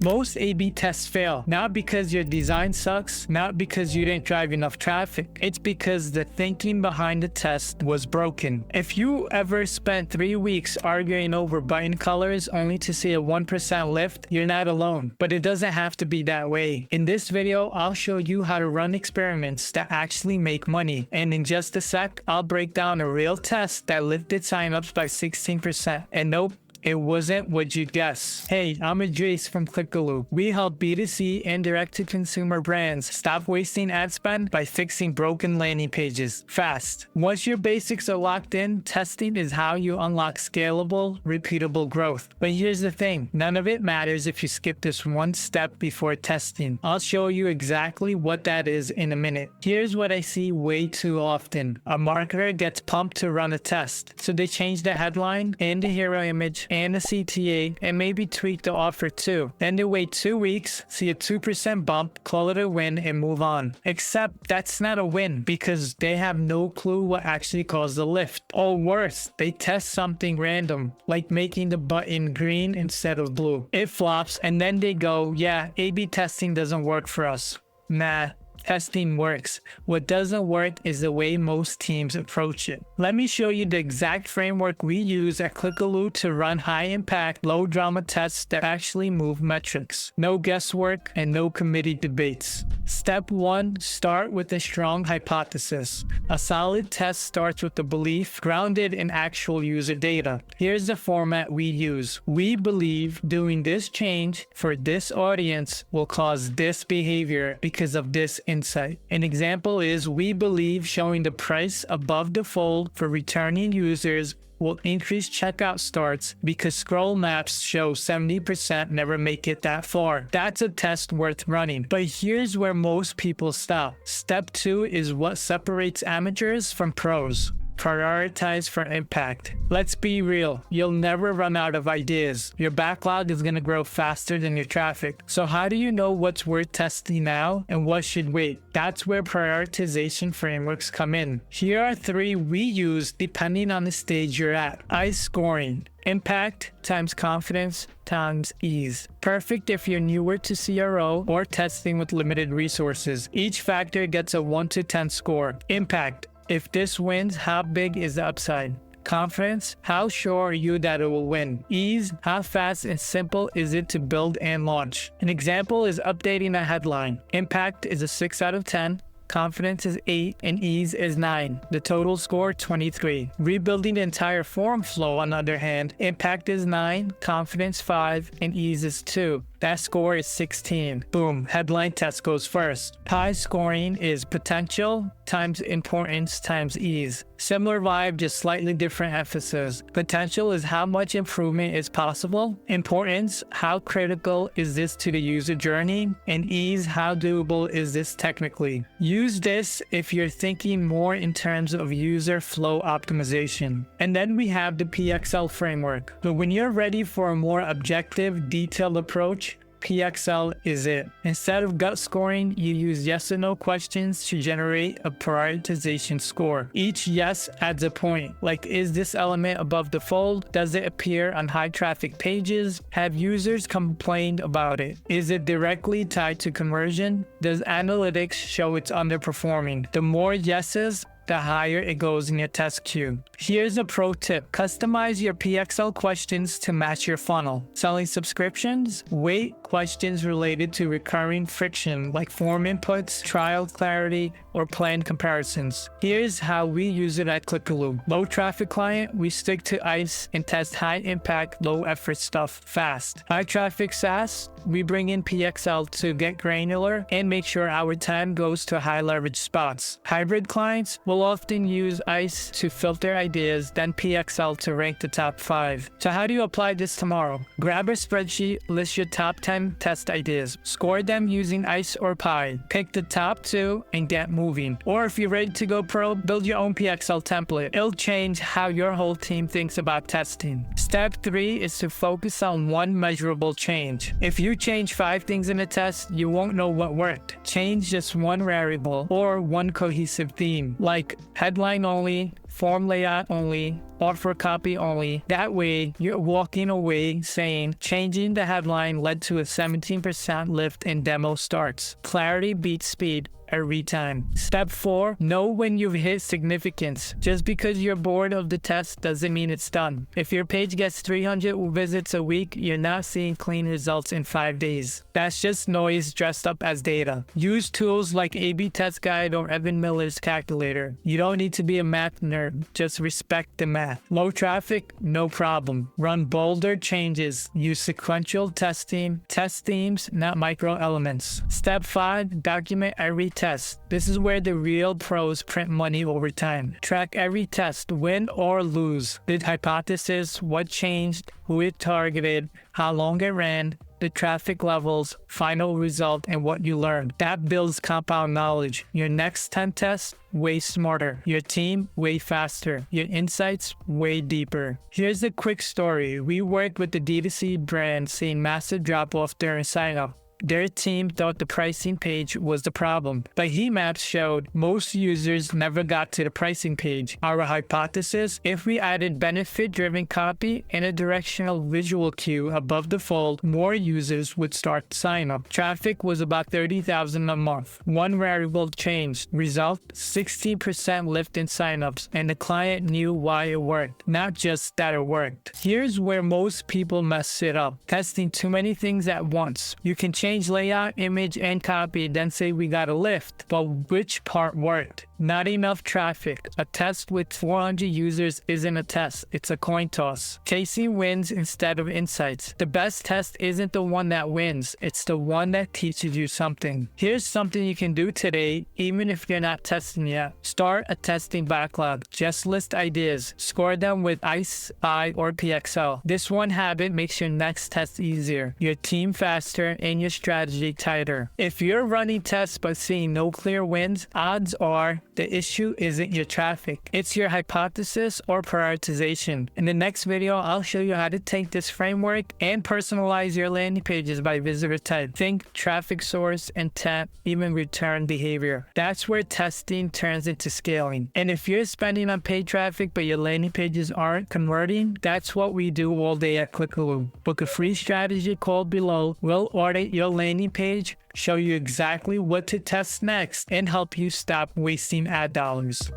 Most A/B tests fail, not because your design sucks, not because you didn't drive enough traffic. It's because the thinking behind the test was broken. If you ever spent 3 weeks arguing over button colors only to see a 1% lift, you're not alone. But it doesn't have to be that way. In this video, I'll show you how to run experiments that actually make money. And in just a sec, I'll break down a real test that lifted signups by 16%. And nope, it wasn't what you'd guess. Hey, I'm Idris from Clickaloo. We help B2C and direct-to-consumer brands stop wasting ad spend by fixing broken landing pages fast. Once your basics are locked in, testing is how you unlock scalable, repeatable growth. But here's the thing, none of it matters if you skip this one step before testing. I'll show you exactly what that is in a minute. Here's what I see way too often. A marketer gets pumped to run a test, so they change the headline and the hero image and a CTA, and maybe tweak the offer too. Then they wait 2 weeks, see a 2% bump, call it a win, and move on. Except that's not a win because they have no clue what actually caused the lift. Or worse, they test something random, like making the button green instead of blue. It flops, and then they go, yeah, A/B testing doesn't work for us. Nah. Testing works. What doesn't work is the way most teams approach it. Let me show you the exact framework we use at Clickaloo to run high-impact, low-drama tests that actually move metrics. No guesswork and no committee debates. Step 1. Start with a strong hypothesis. A solid test starts with the belief grounded in actual user data. Here's the format we use. We believe doing this change for this audience will cause this behavior because of this insight. An example is we believe showing the price above the fold for returning users will increase checkout starts because scroll maps show 70% never make it that far. That's a test worth running. But here's where most people stop. Step 2 is what separates amateurs from pros. Prioritize for impact. Let's be real, you'll never run out of ideas. Your backlog is going to grow faster than your traffic. So how do you know what's worth testing now and what should wait? That's where prioritization frameworks come in. Here are 3 we use depending on the stage you're at. ICE scoring. Impact times confidence times ease. Perfect if you're newer to CRO or testing with limited resources. Each factor gets a 1 to 10 score. Impact. If this wins, how big is the upside? Confidence, how sure are you that it will win? Ease, how fast and simple is it to build and launch? An example is updating a headline. Impact is a 6 out of 10. Confidence is 8 and ease is 9. The total score 23. Rebuilding the entire form flow, on the other hand, impact is 9, confidence 5, and ease is 2. That score is 16. Boom, headline test goes first. High scoring is potential times importance times ease. Similar vibe, just slightly different emphasis. Potential is how much improvement is possible. Importance, how critical is this to the user journey? And ease, how doable is this technically? Use this if you're thinking more in terms of user flow optimization. And then we have the PXL framework. But when you're ready for a more objective, detailed approach, PXL is it. Instead of gut scoring, you use yes or no questions to generate a prioritization score. Each yes adds a point, like is this element above the fold? Does it appear on high traffic pages? Have users complained about it? Is it directly tied to conversion? Does analytics show it's underperforming? The more yeses, the higher it goes in your test queue. Here's a pro tip. Customize your PXL questions to match your funnel. Selling subscriptions? Weight questions related to recurring friction like form inputs, trial clarity, or plan comparisons. Here's how we use it at Clickaloo. Low traffic client, we stick to ICE and test high impact, low effort stuff fast. High traffic SaaS, we bring in PXL to get granular and make sure our time goes to high leverage spots. Hybrid clients will often use ICE to filter ideas, then PXL to rank the top 5. So how do you apply this tomorrow? Grab a spreadsheet, list your top 10 test ideas, score them using ICE or Pi, pick the top 2 and get moving. Or if you're ready to go pro, build your own PXL template. It'll change how your whole team thinks about testing. Step 3 is to focus on one measurable change. If you change 5 things in a test, you won't know what worked. Change just one variable or one cohesive theme, like headline only, form layout only, or for copy only. That way, you're walking away saying, changing the headline led to a 17% lift in demo starts. Clarity beats speed every time. Step 4, know when you've hit significance. Just because you're bored of the test doesn't mean it's done. If your page gets 300 visits a week, you're not seeing clean results in 5 days. That's just noise dressed up as data. Use tools like A/B Test Guide or Evan Miller's calculator. You don't need to be a math nerd, just respect the math. Low traffic, no problem. Run bolder changes. Use sequential testing. Test themes, not micro elements. Step 5, document every test. This is where the real pros print money over time. Track every test, win or lose. The hypothesis, what changed, who it targeted, how long it ran, the traffic levels, final result, and what you learned. That builds compound knowledge. Your next 10 tests, way smarter. Your team, way faster. Your insights, way deeper. Here's a quick story. We worked with the D2C brand seeing massive drop-off during sign-up. Their team thought the pricing page was the problem, but heat maps showed most users never got to the pricing page. Our hypothesis, if we added benefit-driven copy and a directional visual cue above the fold, more users would start to sign up. Traffic was about 30,000 a month. One variable changed. Result, 16% lift in signups, and the client knew why it worked, not just that it worked. Here's where most people mess it up. Testing too many things at once. You can change layout, image, and copy, then say we got a lift. But which part worked? Not enough traffic. A test with 400 users isn't a test, it's a coin toss. Chasing wins instead of insights. The best test isn't the one that wins, it's the one that teaches you something. Here's something you can do today, even if you're not testing yet. Start a testing backlog. Just list ideas. Score them with ICE, I, or PXL. This one habit makes your next test easier, your team faster, and your strategy tighter. If you're running tests but seeing no clear wins, odds are the issue isn't your traffic, it's your hypothesis or prioritization. In the next video, I'll show you how to take this framework and personalize your landing pages by visitor type. Think traffic source, intent, even return behavior. That's where testing turns into scaling. And if you're spending on paid traffic but your landing pages aren't converting, that's what we do all day at Clickaloo. Book a free strategy call below. We'll audit your landing page, show you exactly what to test next, and help you stop wasting ad dollars.